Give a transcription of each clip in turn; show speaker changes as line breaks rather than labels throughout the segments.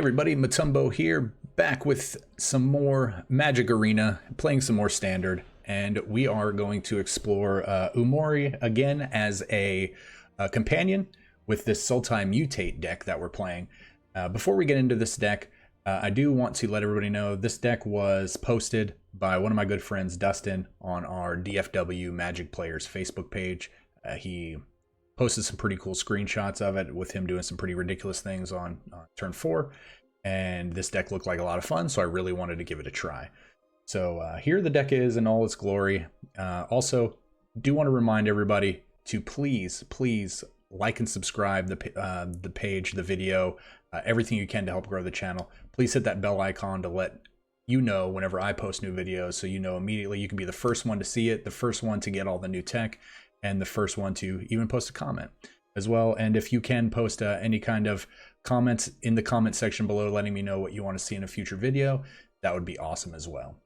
everybody, Matumbo here, back with some more Magic Arena, playing some more Standard, and we are going to explore Umori again as a companion with this Sultai Mutate deck that we're playing. Before we get into this deck, I do want to let everybody know this deck was posted by one of my good friends, Dustin, on our DFW Magic Players Facebook page. He posted some pretty cool screenshots of it with him doing some pretty ridiculous things on turn 4, and this deck looked like a lot of fun, so I really wanted to give it a try. So here the deck is in all its glory. Also, do want to remind everybody to please like and subscribe the page, the video, everything you can to help grow the channel. Please hit that bell icon to let you know whenever I post new videos, so you know immediately. You can be the first one to see it, the first one to get all the new tech, and the first one to even post a comment as well. And if you can post any kind of comments in the comment section below letting me know what you want to see in a future video, that would be awesome as well.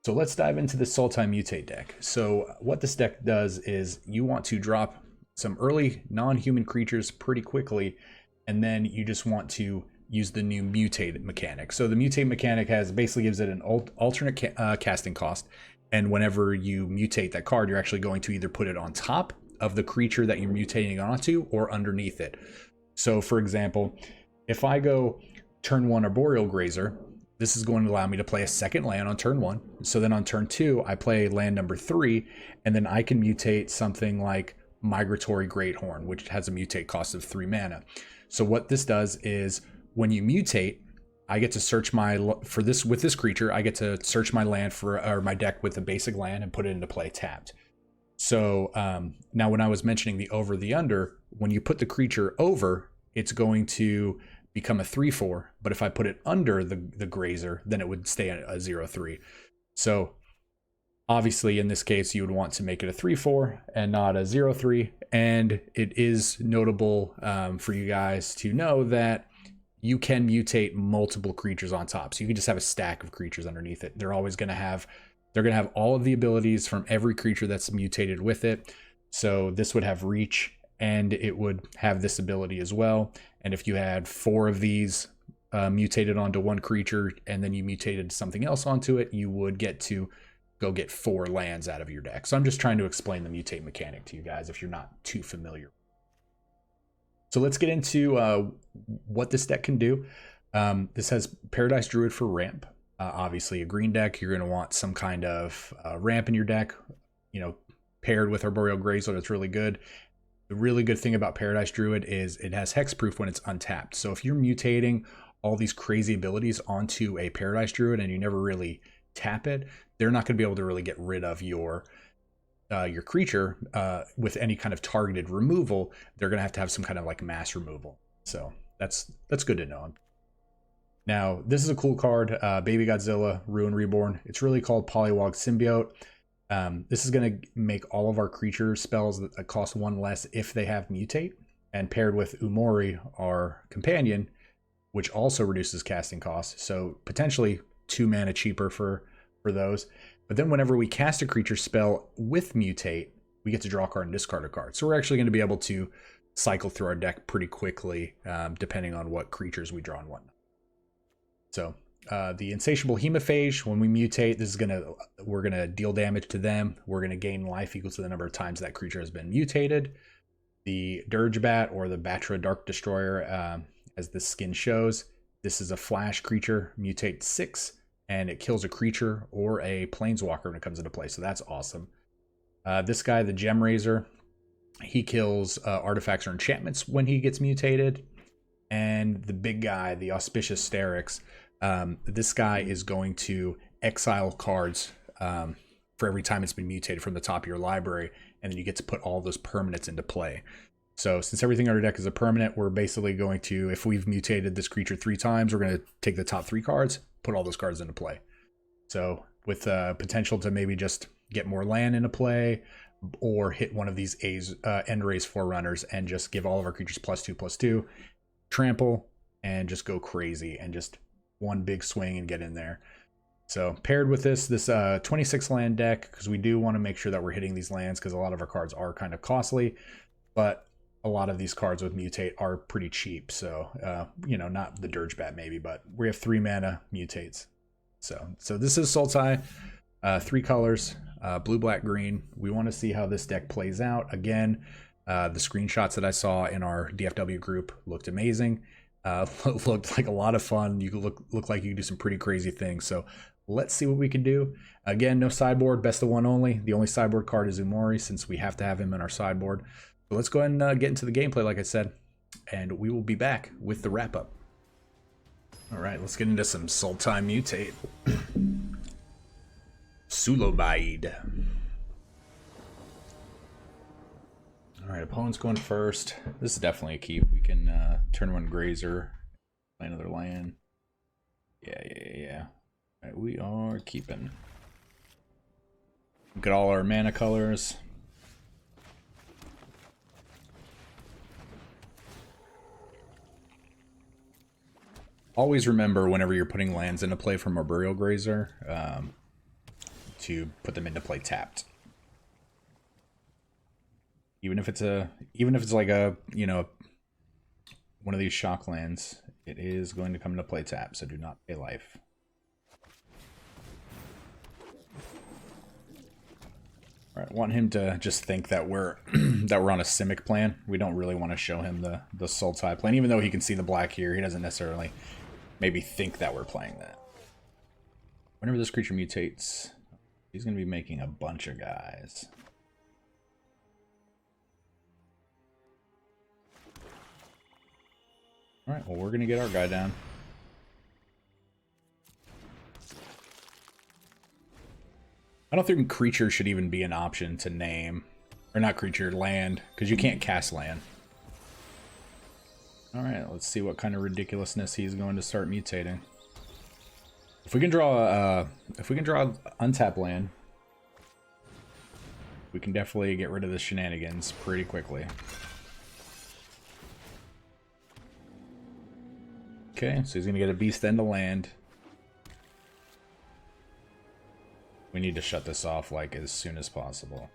So let's dive into the Sultai Mutate deck. So what this deck does is you want to drop some early non-human creatures pretty quickly, and then you just want to use the new Mutate mechanic. So the Mutate mechanic basically gives it an alternate casting cost, and whenever you mutate that card, you're actually going to either put it on top of the creature that you're mutating onto or underneath it. So for example, if I go turn 1 Arboreal Grazer, this is going to allow me to play a second land on turn 1. So then on turn 2, I play land number 3, and then I can mutate something like Migratory Greathorn, which has a mutate cost of 3 mana. So what this does is when you mutate, I get to search with this creature, I get to search my land or my deck with a basic land and put it into play tapped. So now when I was mentioning the over the under, when you put the creature over, it's going to become a 3/4, but if I put it under the Grazer, then it would stay at a 0/3. So obviously in this case you would want to make it a 3/4 and not a 0/3, and it is notable for you guys to know that you can mutate multiple creatures on top. So you can just have a stack of creatures underneath it. They're going to have all of the abilities from every creature that's mutated with it. So this would have reach, and it would have this ability as well. And if you had 4 of these mutated onto one creature, and then you mutated something else onto it, you would get to go get 4 lands out of your deck. So I'm just trying to explain the mutate mechanic to you guys if you're not too familiar. So let's get into what this deck can do. This has Paradise Druid for ramp. Obviously a green deck, you're going to want some kind of ramp in your deck, paired with Arboreal Grazer. That's really good. The really good thing about Paradise Druid is it has hexproof when it's untapped. So if you're mutating all these crazy abilities onto a Paradise Druid and you never really tap it, they're not going to be able to really get rid of your creature with any kind of targeted removal. They're going to have some kind of like mass removal. So that's good to know. Now, this is a cool card, Babygodzilla, Ruin Reborn. It's really called Pollywog Symbiote. This is going to make all of our creature spells that cost 1 less if they have mutate, and paired with Umori, our companion, which also reduces casting costs. So potentially 2 mana cheaper for those. But then whenever we cast a creature spell with mutate, we get to draw a card and discard a card. So we're actually going to be able to cycle through our deck pretty quickly, depending on what creatures we draw and whatnot. So the Insatiable Hemophage, when we mutate, we're gonna deal damage to them. We're gonna gain life equal to the number of times that creature has been mutated. The Dirge Bat, or the Batra Dark Destroyer, as the skin shows, this is a flash creature, mutate 6, and it kills a creature or a planeswalker when it comes into play. So that's awesome. This guy, the Gemrazer, he kills artifacts or enchantments when he gets mutated. And the big guy, the Auspicious Starrix, this guy is going to exile cards for every time it's been mutated from the top of your library, and then you get to put all those permanents into play. So since everything in our deck is a permanent, we're basically going to, if we've mutated this creature 3 times, we're going to take the top 3 cards, put all those cards into play. So with potential to maybe just get more land into play, or hit one of these End-Raze Forerunners and just give all of our creatures +2/+2, trample, and just go crazy and just one big swing and get in there. So paired with this 26 land deck, because we do want to make sure that we're hitting these lands, because a lot of our cards are kind of costly. But a lot of these cards with Mutate are pretty cheap. So, you know, not the Dirge Bat maybe, but we have 3 mana Mutates. So this is Sultai, 3 colors, blue, black, green. We want to see how this deck plays out. Again, the screenshots that I saw in our DFW group looked amazing. Looked like a lot of fun. You could look like you could do some pretty crazy things. So let's see what we can do. Again, no sideboard, best of one only. The only sideboard card is Umori, since we have to have him in our sideboard. So let's go ahead and get into the gameplay, like I said, and we will be back with the wrap up. All right, let's get into some Sultai Mutate. Sulobide. All right, opponent's going first. This is definitely a keep. We can turn one Grazer, play another land. Yeah. All right, we are keeping. Look at all our mana colors. Always remember whenever you're putting lands into play from Arboreal Grazer, to put them into play tapped. Even if it's like a, you know, one of these shock lands, it is going to come into play tap, so do not pay life. All right, want him to just think that we're that we're on a Simic plan. We don't really want to show him the Sultai plan, even though he can see the black here. He doesn't necessarily maybe think that we're playing that. Whenever this creature mutates, he's going to be making a bunch of guys. Alright, well, we're going to get our guy down. I don't think creature should even be an option to name. Or not creature, land, because you can't cast land. Alright, let's see what kind of ridiculousness he's going to start mutating. If we can draw untap land, we can definitely get rid of the shenanigans pretty quickly. Okay, so he's gonna get a beast end to land. We need to shut this off like as soon as possible.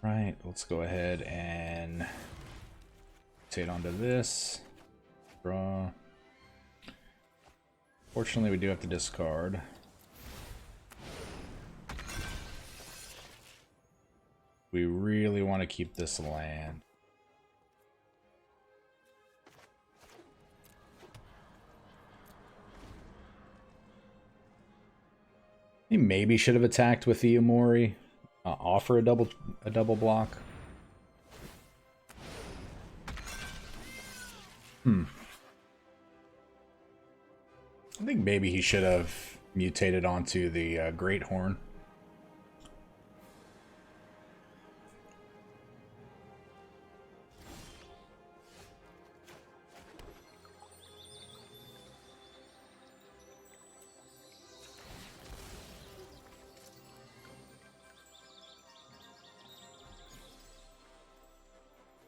Right, let's go ahead and rotate onto this. Draw. Fortunately, we do have to discard. We really want to keep this land. He maybe should have attacked with the Umori. Offer a double block. I think maybe he should have mutated onto the Greathorn.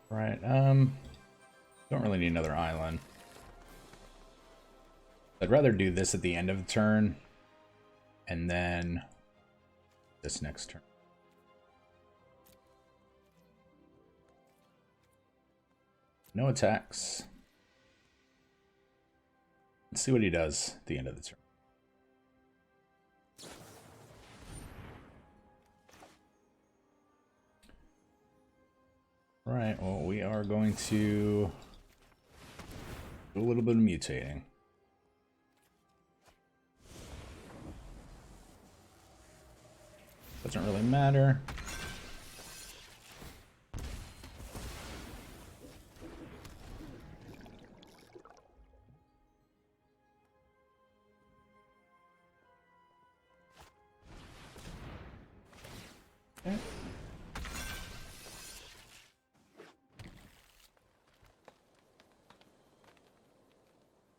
Right, don't really need another island. I'd rather do this at the end of the turn, and then this next turn. No attacks. Let's see what he does at the end of the turn. Right, well, we are going to do a little bit of mutating. Doesn't really matter. Okay.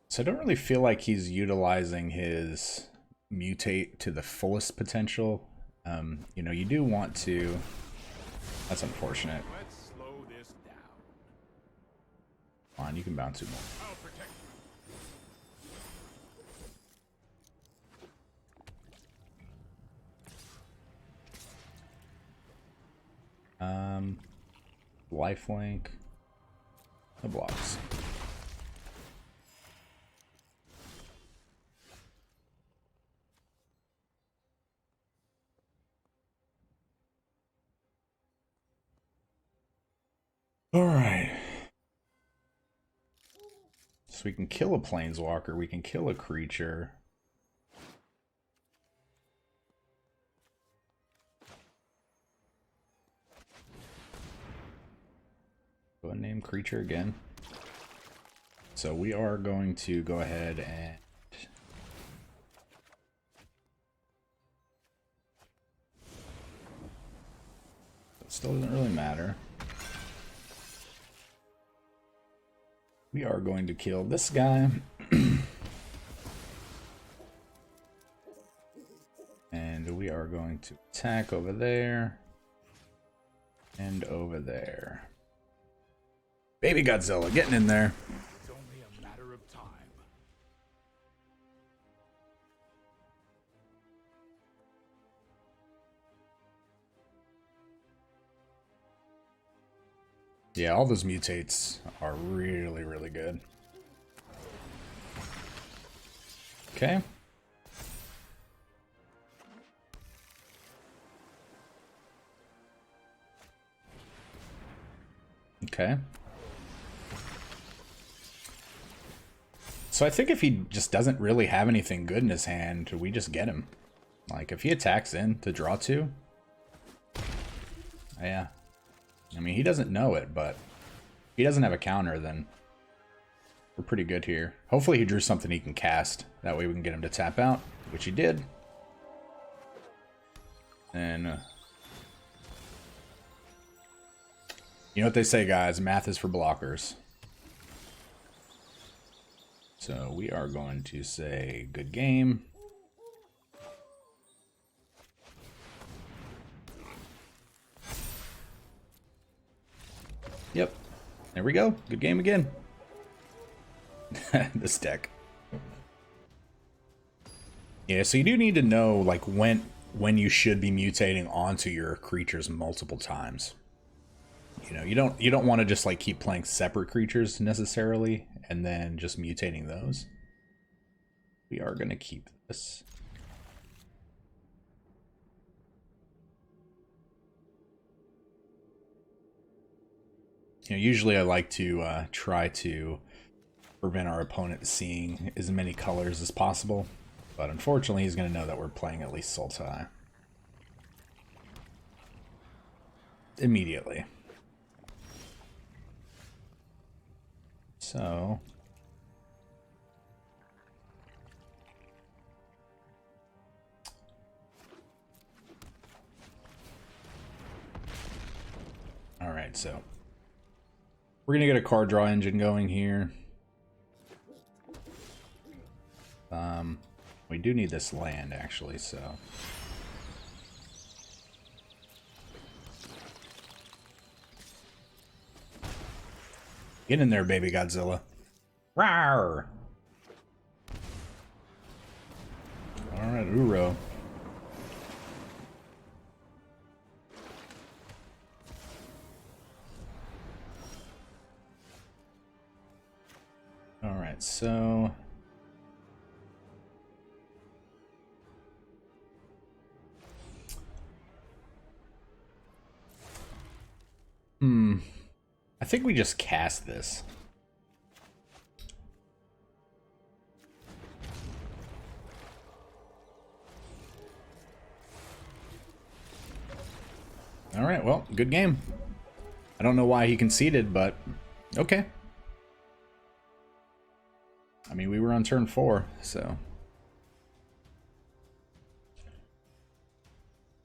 So I don't really feel like he's utilizing his mutate to the fullest potential. You know, you do want to. That's unfortunate.
Let's slow this down.
Come on, you can bounce 2 more.
I'll protect you.
lifelink. No blocks. Alright. So we can kill a planeswalker, we can kill a creature. Go and name creature again. So we are going to go ahead and it still doesn't really matter. We are going to kill this guy. And we are going to attack over there. And over there. Babygodzilla getting in there.
It's only a matter of time.
Yeah, all those mutates are really, really good. Okay. Okay. So I think if he just doesn't really have anything good in his hand, we just get him. Like, if he attacks in to draw 2. Yeah. I mean, he doesn't know it, but if he doesn't have a counter, then we're pretty good here. Hopefully he drew something he can cast. That way we can get him to tap out, which he did. And you know what they say, guys, math is for blockers. So we are going to say good game. Yep. There we go. Good game again. This deck. Yeah, so you do need to know like when you should be mutating onto your creatures multiple times. You know, you don't want to just like keep playing separate creatures necessarily and then just mutating those. We are going to keep this. You know, usually I like to try to prevent our opponent seeing as many colors as possible, but unfortunately he's going to know that we're playing at least Sultai immediately. So all right, so we're gonna get a card draw engine going here. We do need this land actually, so get in there, Babygodzilla. Rawr! Alright, Uro. Alright, so I think we just cast this. Alright, well, good game. I don't know why he conceded, but okay. I mean, we were on turn 4, so.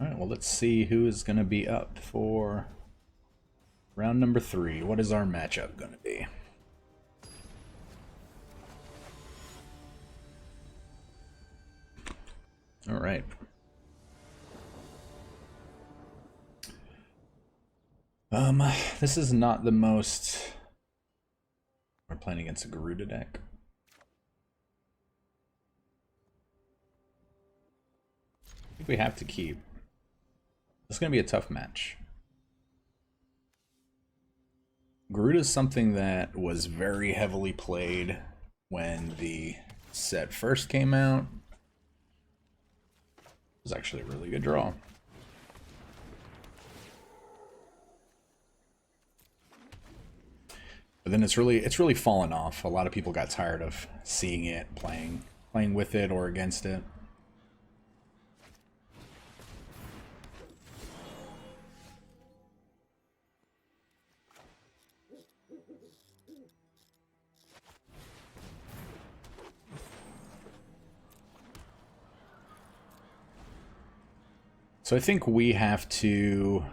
Alright, well, let's see who is going to be up for round number 3. What is our matchup going to be? Alright. This is not the most. We're playing against a Garuda deck. I think we have to keep. This is going to be a tough match. Garuda is something that was very heavily played when the set first came out. It was actually a really good draw. But then it's really fallen off. A lot of people got tired of seeing it, playing with it or against it. So I think we have to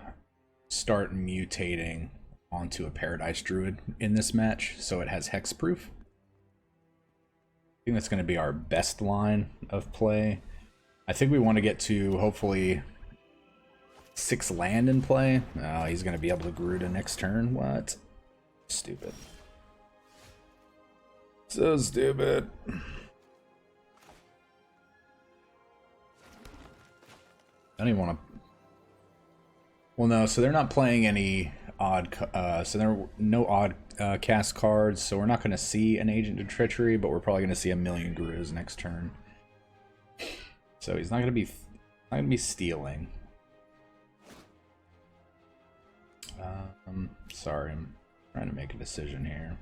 start mutating onto a Paradise Druid in this match so it has hexproof. I think that's going to be our best line of play. I think we want to get to hopefully 6 land in play. Oh, he's going to be able to Garuda next turn. What? Stupid. So stupid. I don't even want to... Well, no, so they're not playing any odd... so there are no odd cast cards, so we're not going to see an Agent of Treachery, but we're probably going to see a million Garudas next turn. So he's not going to be stealing. Sorry, I'm trying to make a decision here.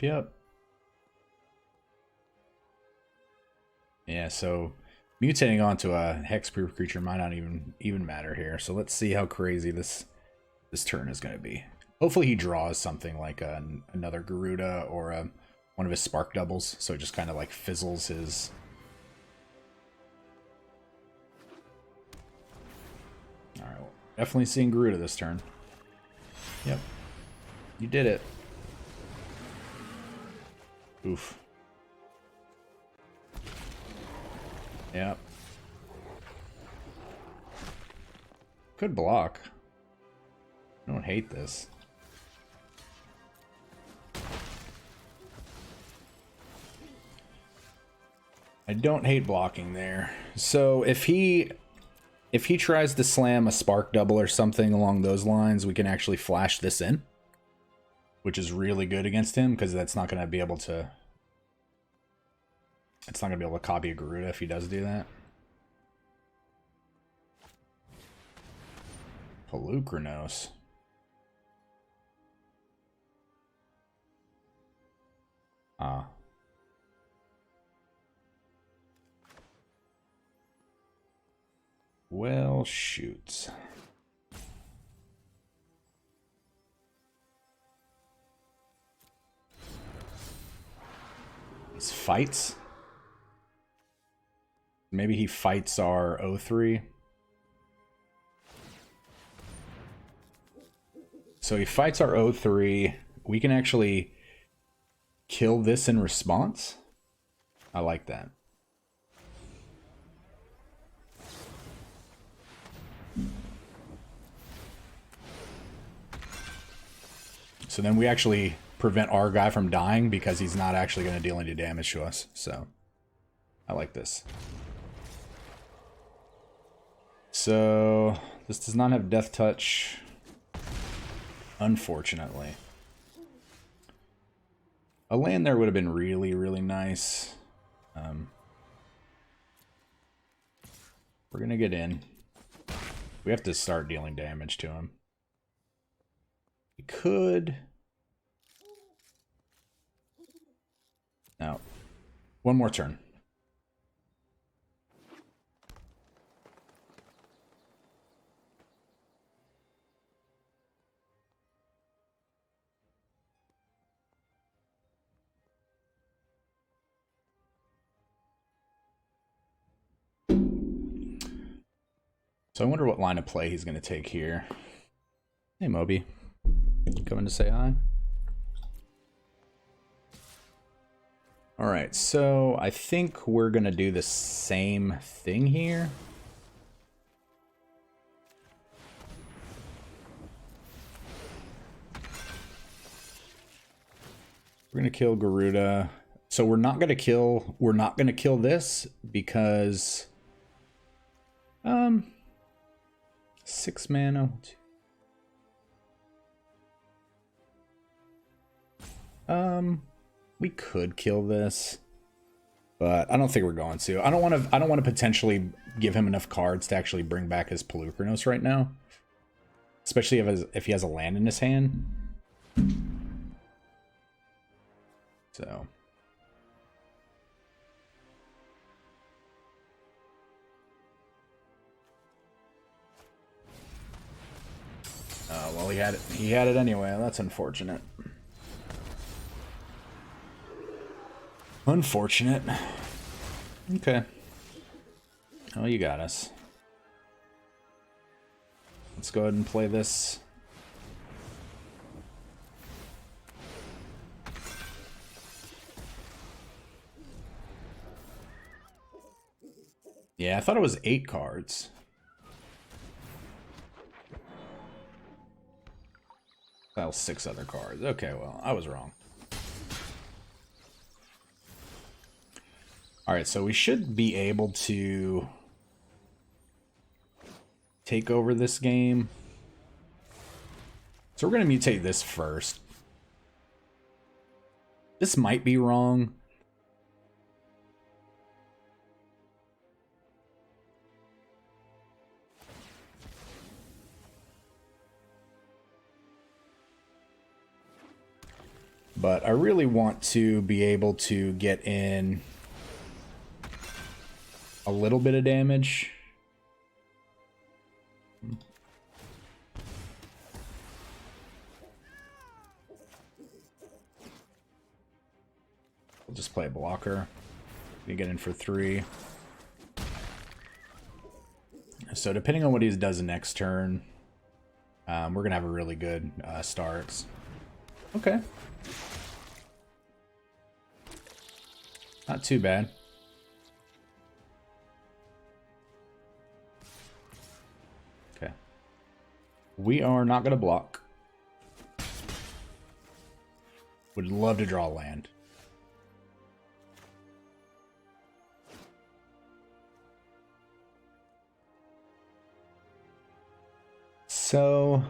Yep. Yeah, so mutating onto a hexproof creature might not even matter here. So let's see how crazy this turn is going to be. Hopefully he draws something like another Garuda or one of his spark doubles, so it just kind of like fizzles his... Alright, well, definitely seeing Garuda this turn. Yep. You did it. Oof. Yep. Good block. I don't hate this. I don't hate blocking there. So if he tries to slam a spark double or something along those lines, we can actually flash this in, which is really good against him because that's not going to be able to... It's not going to be able to copy a Garuda if he does do that. Pelucranos. Ah. Well, shoot. These fights? Maybe he fights our 0-3. So he fights our 0-3. We can actually kill this in response. I like that. So then we actually prevent our guy from dying because he's not actually going to deal any damage to us. So I like this. So this does not have Death Touch, unfortunately. A land there would have been really, really nice. We're going to get in. We have to start dealing damage to him. We could... No. One more turn. So I wonder what line of play he's going to take here. Hey, Moby. Coming to say hi? Alright, so I think we're going to do the same thing here. We're gonna kill Garuda. So we're not gonna kill this because 6 mana. We could kill this, but I don't think we're going to. I don't want to potentially give him enough cards to actually bring back his Polukranos right now, especially if he has a land in his hand. So. Well, he had it anyway. That's unfortunate. Unfortunate. Okay. Oh, you got us. Let's go ahead and play this. Yeah, I thought it was 8 cards. That was 6 other cards. Okay, well, I was wrong. Alright, so we should be able to take over this game. So we're going to mutate this first. This might be wrong. But I really want to be able to get in a little bit of damage. We'll just play a blocker. We get in for 3. So depending on what he does next turn, we're going to have a really good Starrix. Okay. Not too bad. Okay. We are not going to block. Would love to draw land. So...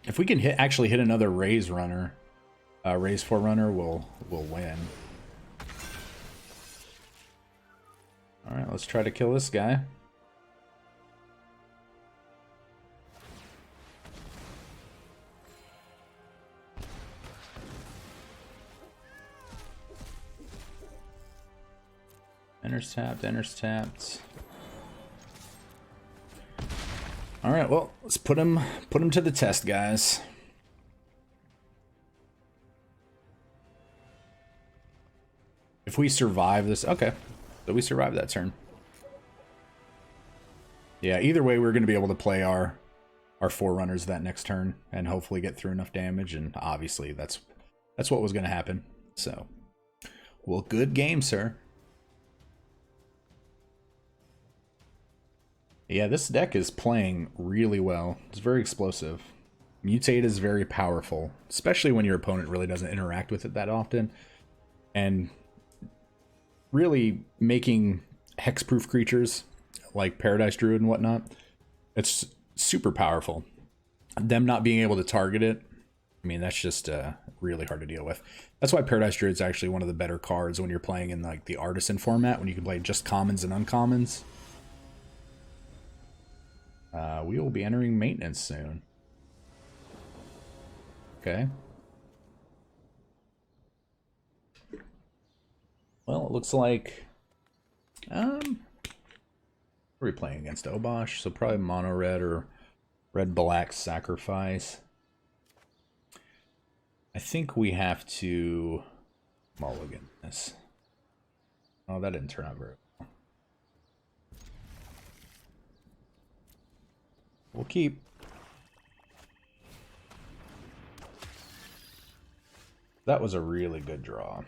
if we can actually hit another Raze runner, Raze Forerunner, we'll win. All right, let's try to kill this guy. Enters tapped, enters tapped. All right, well, let's put him to the test, guys. If we survive this, okay, so we survived that turn. Yeah, either way, we're going to be able to play our Forerunners that next turn and hopefully get through enough damage. And obviously, that's what was going to happen. So, well, good game, sir. Yeah, this deck is playing really well. It's very explosive. Mutate is very powerful, especially when your opponent really doesn't interact with it that often. And really making hexproof creatures like Paradise Druid and whatnot, it's super powerful. Them not being able to target it, I mean, that's just really hard to deal with. That's why Paradise Druid is actually one of the better cards when you're playing in like the Artisan format, when you can play just commons and uncommons. We will be entering maintenance soon. Okay. Well, it looks like... what are we playing against? Obosh? So probably mono red or red black sacrifice. I think we have to mulligan this. Oh, that didn't turn out very well. We'll keep. That was a really good draw.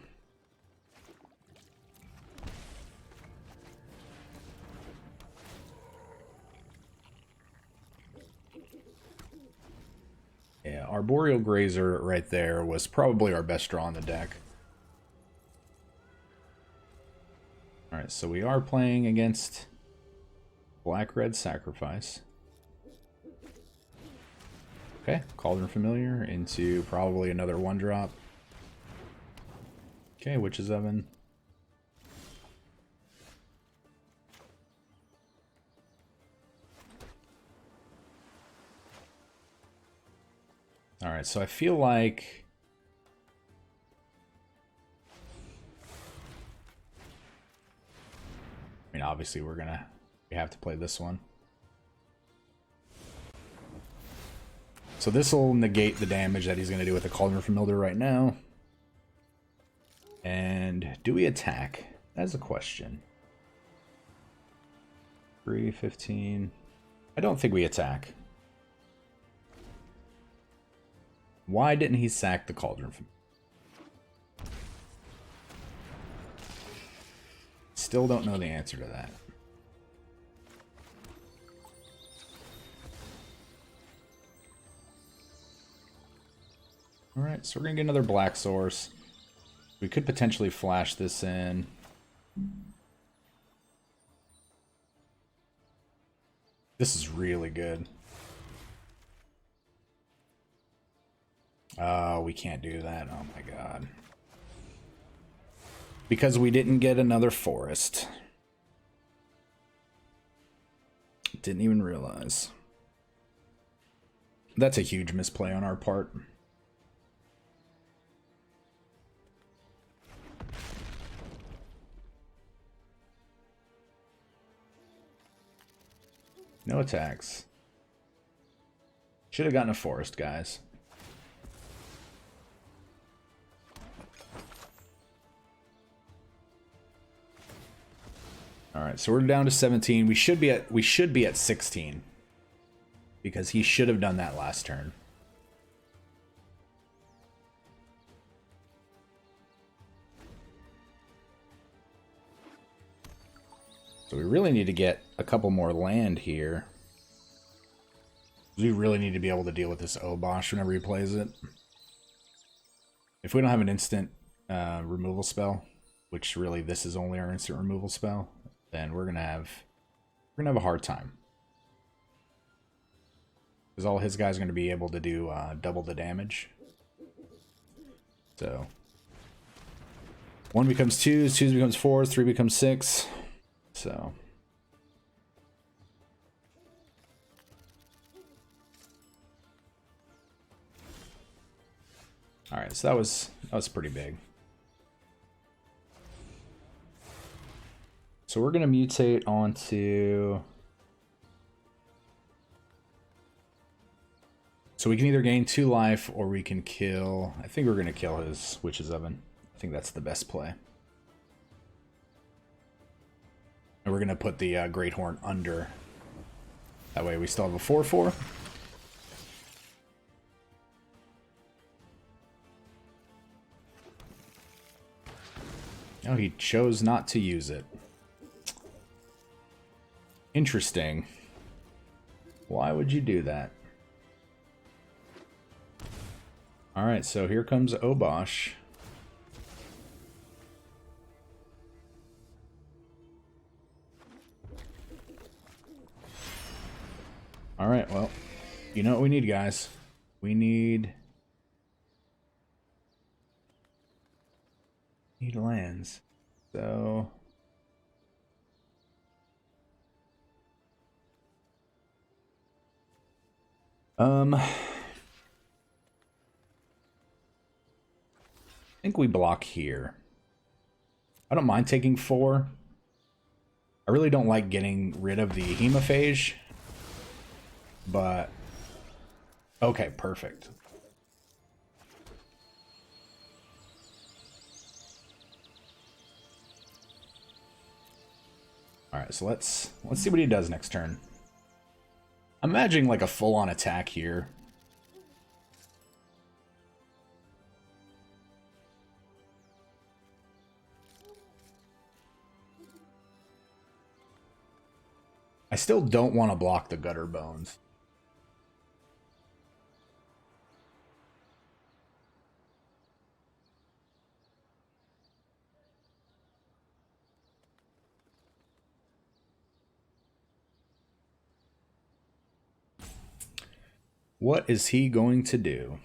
Yeah, Arboreal Grazer right there was probably our best draw in the deck. Alright, so we are playing against Black-Red Sacrifice. Okay, Cauldron Familiar into probably another 1-drop. Okay, Witch's Oven. Alright, so I feel like... I mean, obviously we have to play this one. So this will negate the damage that he's going to do with the Cauldron Familiar right now. And do we attack? That's a question. 3, 15... I don't think we attack. Why didn't he sack the Cauldron Familiar? Still don't know the answer to that. Alright, so we're going to get another black source. We could potentially flash this in. This is really good. Oh, we can't do that. Oh my god. Because we didn't get another forest. Didn't even realize. That's a huge misplay on our part. No attacks. Should have gotten a forest, guys. All right, so we're down to 17. We should be at 16 because he should have done that last turn. So we really need to get a couple more land here. We really need to be able to deal with this Obosh whenever he plays it. If we don't have an instant removal spell, which really this is only our instant removal spell, then we're gonna have a hard time. Because all his guys are gonna be able to do double the damage. So 1 becomes 2, 2 becomes 4, 3 becomes 6. So all right, so that was pretty big. So we're gonna mutate onto. So we can either gain 2 life or we can kill. I think we're gonna kill his Witch's Oven. I think that's the best play. And we're gonna put the Greathorn under. That way we still have a 4/4. Oh, he chose not to use it. Interesting. Why would you do that? Alright, so here comes Obosh. Alright, well, you know what we need, guys. We need lands. So I think we block here. I don't mind taking 4. I really don't like getting rid of the Hemophage. But okay, perfect. All right, so let's see what he does next turn. I'm imagining like a full-on attack here. I still don't want to block the Gutter Bones. What is he going to do?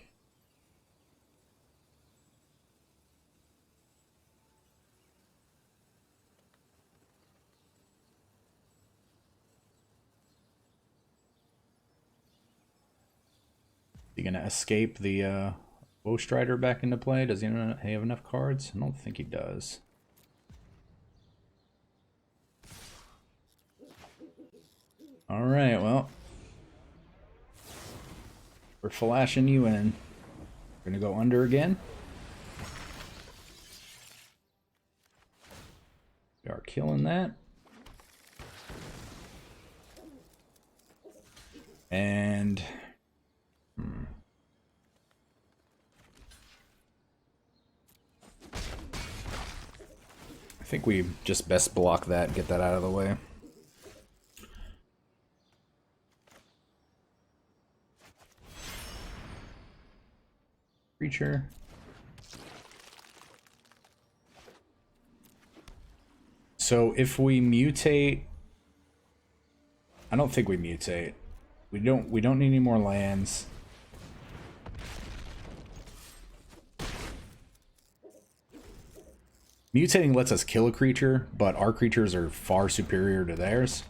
Is he going to escape the Strider back into play? Does he have enough cards? I don't think he does. Alright, well. We're flashing you in. We're going to go under again. We are killing that. And... I think we just best block that and get that out of the way. Creature. So if we mutate, I don't think we mutate. We don't need any more lands. Mutating lets us kill a creature, but our creatures are far superior to theirs.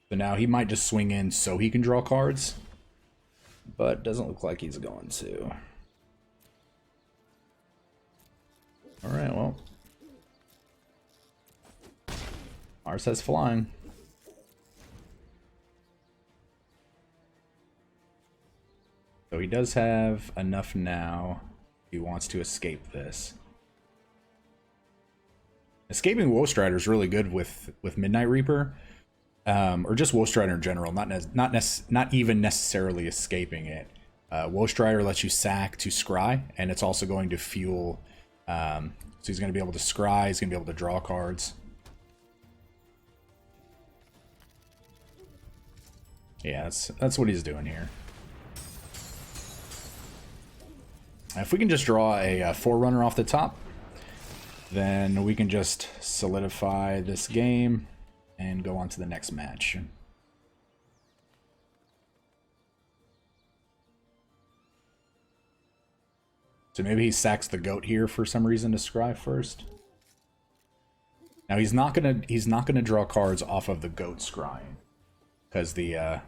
So now he might just swing in so he can draw cards, but doesn't look like he's going to. Alright, well. Ours has flying. So he does have enough now. He wants to escape this. Escaping Strider is really good with Midnight Reaper, or just Strider in general. Not even necessarily escaping it. Strider lets you sack to scry, and it's also going to fuel. So he's going to be able to scry. He's going to be able to draw cards. Yeah, that's what he's doing here. If we can just draw a Forerunner off the top, then we can just solidify this game and go on to the next match. So maybe he sacks the goat here for some reason to scry first. Now he's not gonna draw cards off of the goat scrying, because the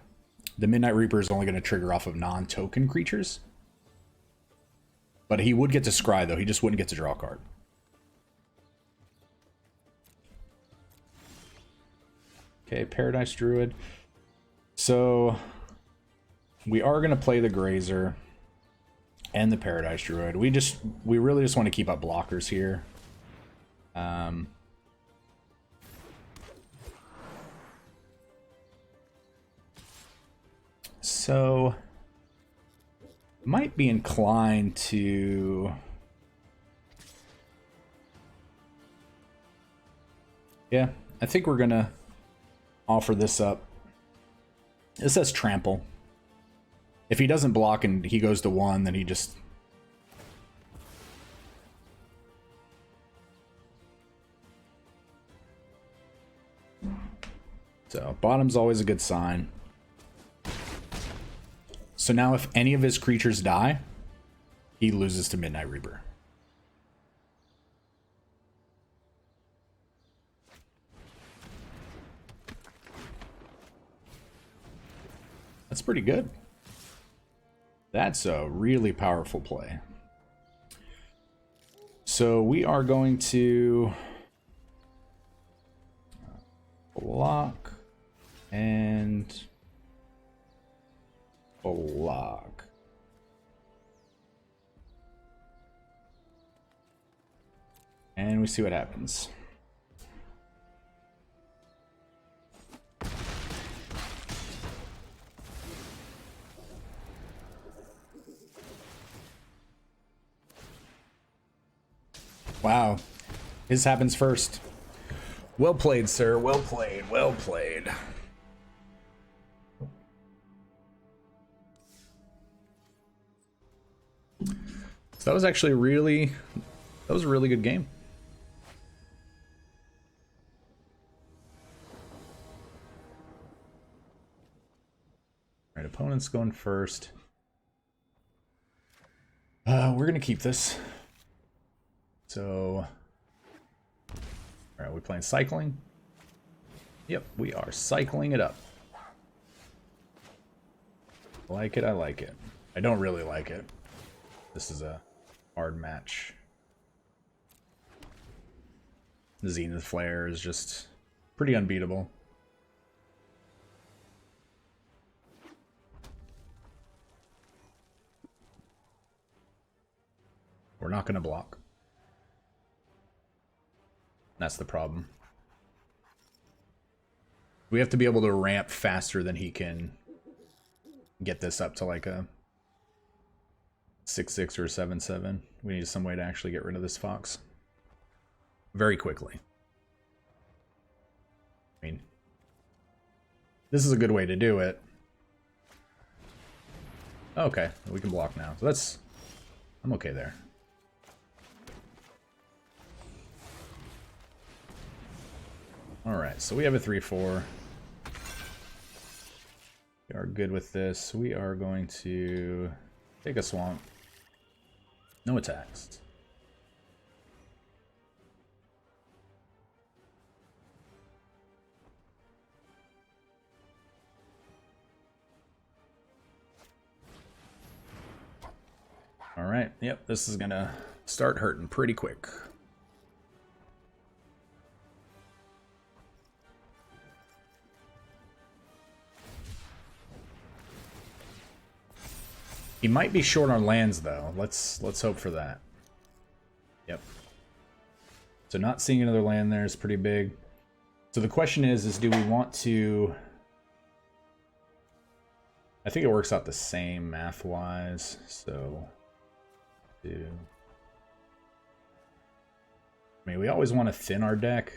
Midnight Reaper is only gonna trigger off of non-token creatures. But he would get to scry, though. He just wouldn't get to draw a card. Okay, Paradise Druid. So, we are going to play the Grazer and the Paradise Druid. We really just want to keep up blockers here. So... might be inclined to... yeah, I think we're gonna offer this up. This says trample. If he doesn't block and he goes to 1, then he just... so, bottom's always a good sign. So now if any of his creatures die, he loses to Midnight Reaper. That's pretty good. That's a really powerful play. So we are going to block and... block. And we see what happens. Wow. His happens first. Well played, sir. Well played. Well played. So that was actually that was a really good game. opponent's going first. We're gonna keep this. So, all right, we playing cycling? Yep, we are cycling it up. I like it, I like it. I don't really like it. This is a hard match. The Zenith Flare is just pretty unbeatable. We're not going to block. That's the problem. We have to be able to ramp faster than he can get this up to like a 6-6 or 7-7. We need some way to actually get rid of this fox very quickly. I mean, this is a good way to do it. Okay, we can block now. So that's... I'm okay there. Alright, so we have a 3-4. We are good with this. We are going to take a swamp. No attacks. Alright, yep, this is gonna start hurting pretty quick. He might be short on lands though. Let's hope for that. Yep. So not seeing another land there is pretty big. So the question is do we want to... I think it works out the same math-wise, so... I mean, we always want to thin our deck.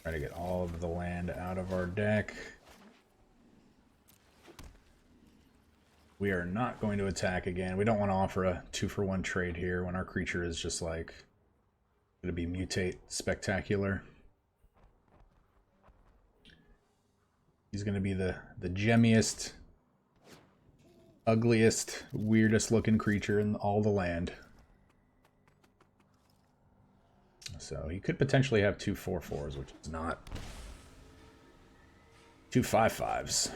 Try to get all of the land out of our deck. We are not going to attack again. We don't want to offer a 2-for-1 trade here when our creature is just like going to be mutate spectacular. He's going to be the gemmiest, ugliest, weirdest looking creature in all the land. So he could potentially have 2 4/4s, which is not 2 5/5s.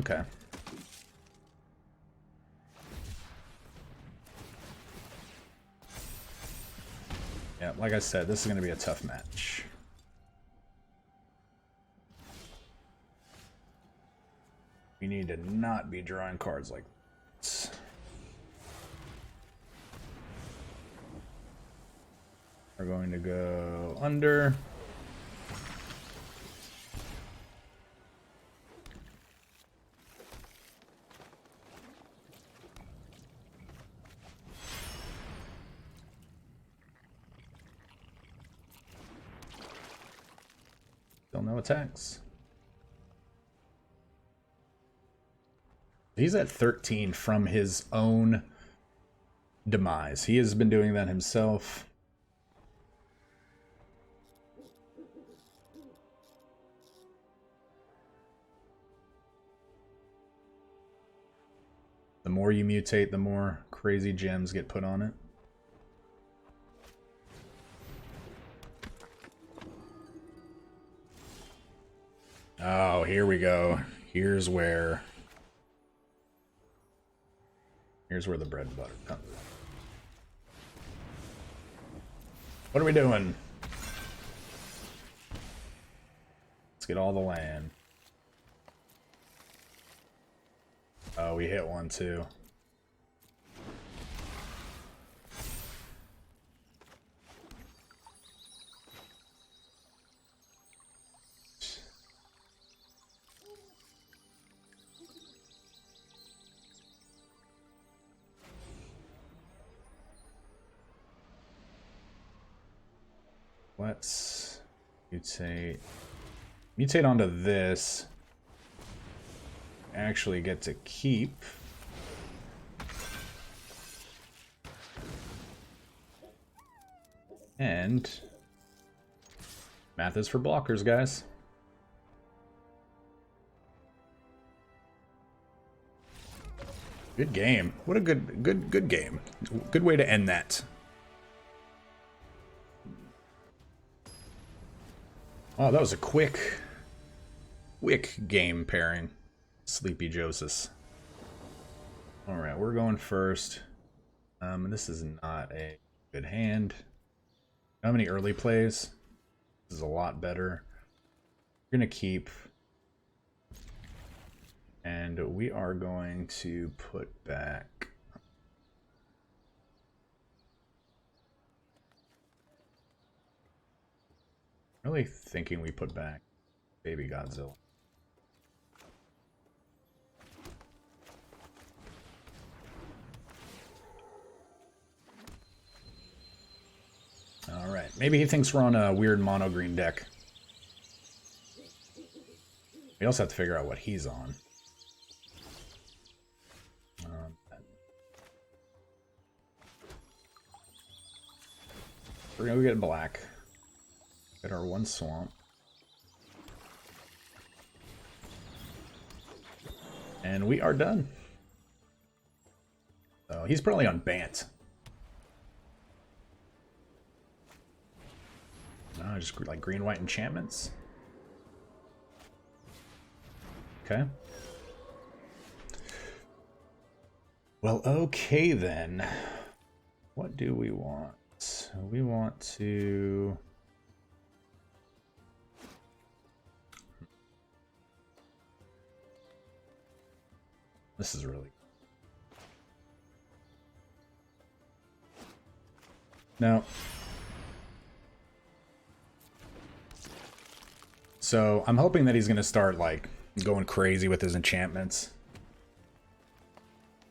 Okay. Yeah, like I said, this is going to be a tough match. We need to not be drawing cards like this. We're going to go under. Still no attacks. He's at 13 from his own demise. He has been doing that himself. The more you mutate, the more crazy gems get put on it. Oh, here we go. Here's where the bread and butter comes in. What are we doing? Let's get all the land. Oh, we hit one too. Let's mutate onto this. Actually get to keep And math is for blockers, guys. Good game. What a good game. Good way to end that. Oh, that was a quick game pairing. Sleepy Joseph. All right, we're going first. This is not a good hand. Don't have any early plays. This is a lot better. We're gonna keep. And we are going to put back really thinking we put back Babygodzilla. All right, maybe he thinks we're on a weird mono green deck. We also have to figure out what he's on. We're gonna get black. Get our one swamp. And we are done. So he's probably on Bant. No, just like green white enchantments. Okay. Well, okay then. What do we want? We want to... This is really... No. So, I'm hoping that he's going to start, like, going crazy with his enchantments.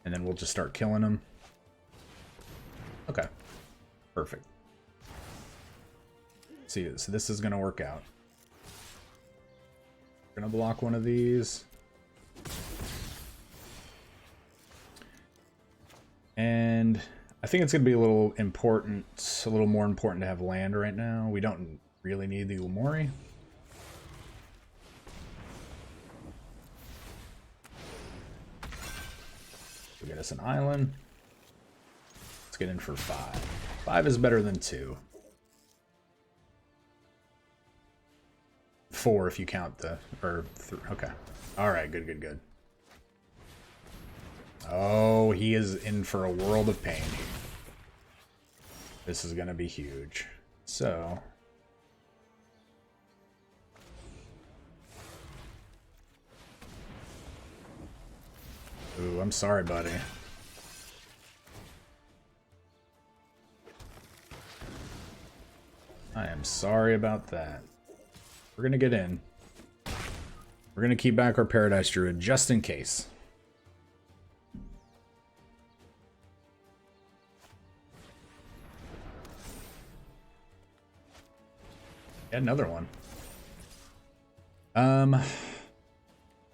And then we'll just start killing him. Okay. Perfect. See, so this is going to work out. We're going to block one of these. And I think it's going to be a little important, a little more important to have land right now. We don't really need the Umori. We'll get us an island. Let's get in for 5. 5 is better than 2. 4 if you count the, or okay. All right, good. Oh, he is in for a world of pain. This is gonna be huge. So. Ooh, I'm sorry, buddy. I am sorry about that. We're gonna get in. We're gonna keep back our Paradise Druid just in case. Get another one.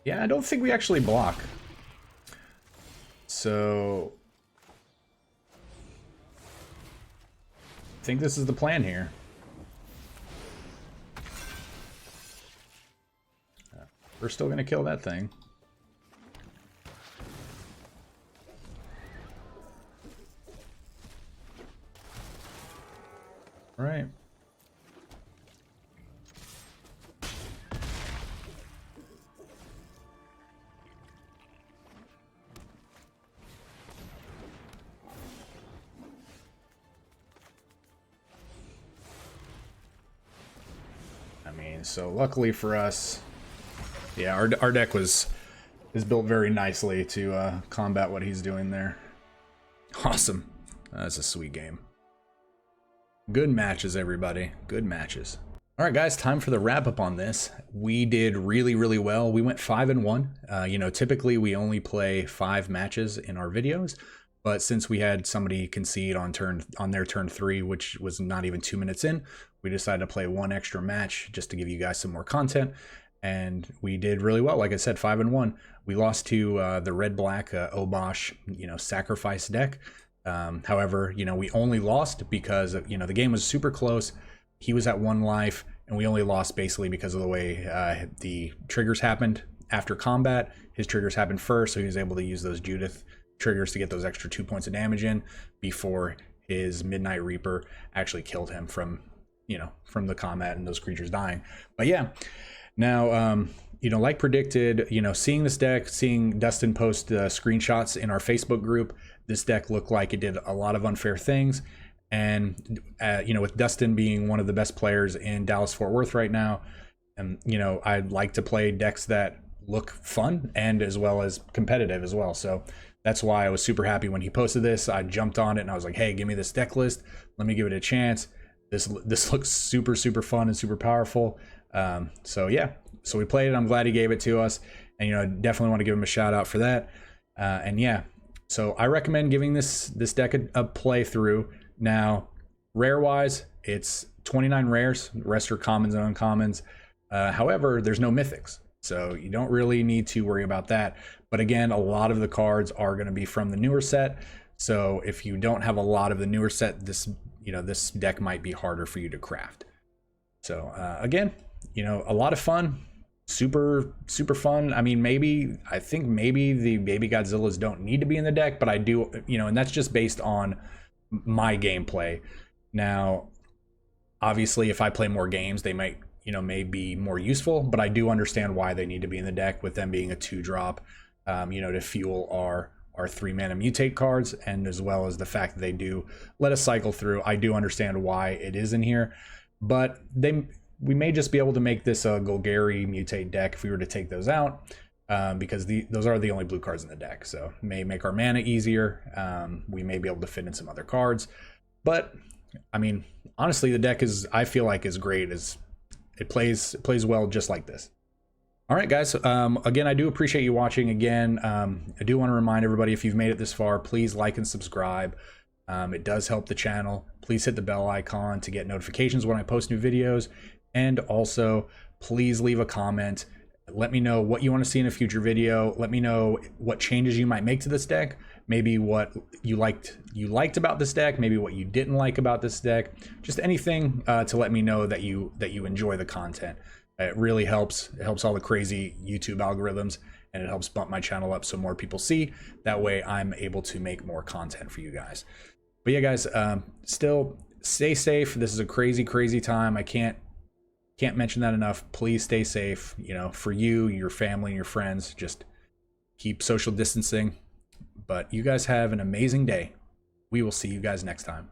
Yeah, I don't think we actually block. So I think this is the plan here. We're still gonna kill that thing. All right. I mean, so luckily for us, yeah, our deck is built very nicely to combat what he's doing there. Awesome. That's a sweet game. Good matches, everybody. Good matches. All right, guys, time for the wrap up on this. We did really well. We went 5-1. You know, typically we only play 5 matches in our videos, but since we had somebody concede on their turn 3, which was not even 2 minutes in, we decided to play 1 extra match just to give you guys some more content. And we did really well. Like I said, 5-1. We lost to the red-black Obosh, you know, sacrifice deck. However, you know, we only lost because of, you know, the game was super close. He was at 1 life, and we only lost basically because of the way the triggers happened after combat. His triggers happened first, so he was able to use those Judith triggers to get those extra 2 points of damage in before his Midnight Reaper actually killed him from, you know, from the combat and those creatures dying. But yeah, now, you know, like predicted, you know, seeing this deck, seeing Dustin post screenshots in our Facebook group, this deck looked like it did a lot of unfair things. And, you know, with Dustin being one of the best players in Dallas-Fort Worth right now, and, you know, I'd like to play decks that look fun and as well as competitive as well. So that's why I was super happy when he posted this. I jumped on it and I was like, hey, give me this deck list. Let me give it a chance. This looks super, super fun and super powerful. So yeah, so we played it. I'm glad he gave it to us. And, you know, definitely want to give him a shout out for that. And yeah, so I recommend giving this deck a playthrough. Now, rare wise, it's 29 rares. The rest are commons and uncommons. However, there's no mythics, so you don't really need to worry about that. But again, a lot of the cards are going to be from the newer set. So if you don't have a lot of the newer set, this deck might be harder for you to craft. So again, you know, a lot of fun, super, super fun. I mean, I think maybe the Babygodzillas don't need to be in the deck, but I do, you know, and that's just based on my gameplay. Now, obviously, if I play more games, they might, you know, may be more useful, but I do understand why they need to be in the deck, with them being a 2-drop, you know, to fuel our 3-mana mutate cards, and as well as the fact that they do let us cycle through. I do understand why it is in here, but we may just be able to make this a Golgari mutate deck if we were to take those out, because those are the only blue cards in the deck, so it may make our mana easier. We may be able to fit in some other cards, but I mean, honestly, the deck I feel like is great. It plays well just like this. All right, guys. Again, I do appreciate you watching. Again, I do want to remind everybody, if you've made it this far, please like and subscribe. It does help the channel. Please hit the bell icon to get notifications when I post new videos. And also, please leave a comment. Let me know what you want to see in a future video. Let me know what changes you might make to this deck. Maybe what you liked about this deck. Maybe what you didn't like about this deck. Just anything to let me know that you enjoy the content. It really helps. It helps all the crazy YouTube algorithms, and it helps bump my channel up so more people see. That way, I'm able to make more content for you guys. But yeah, guys, still stay safe. This is a crazy, crazy time. I can't mention that enough. Please stay safe, you know, for you, your family, and your friends. Just keep social distancing. But you guys have an amazing day. We will see you guys next time.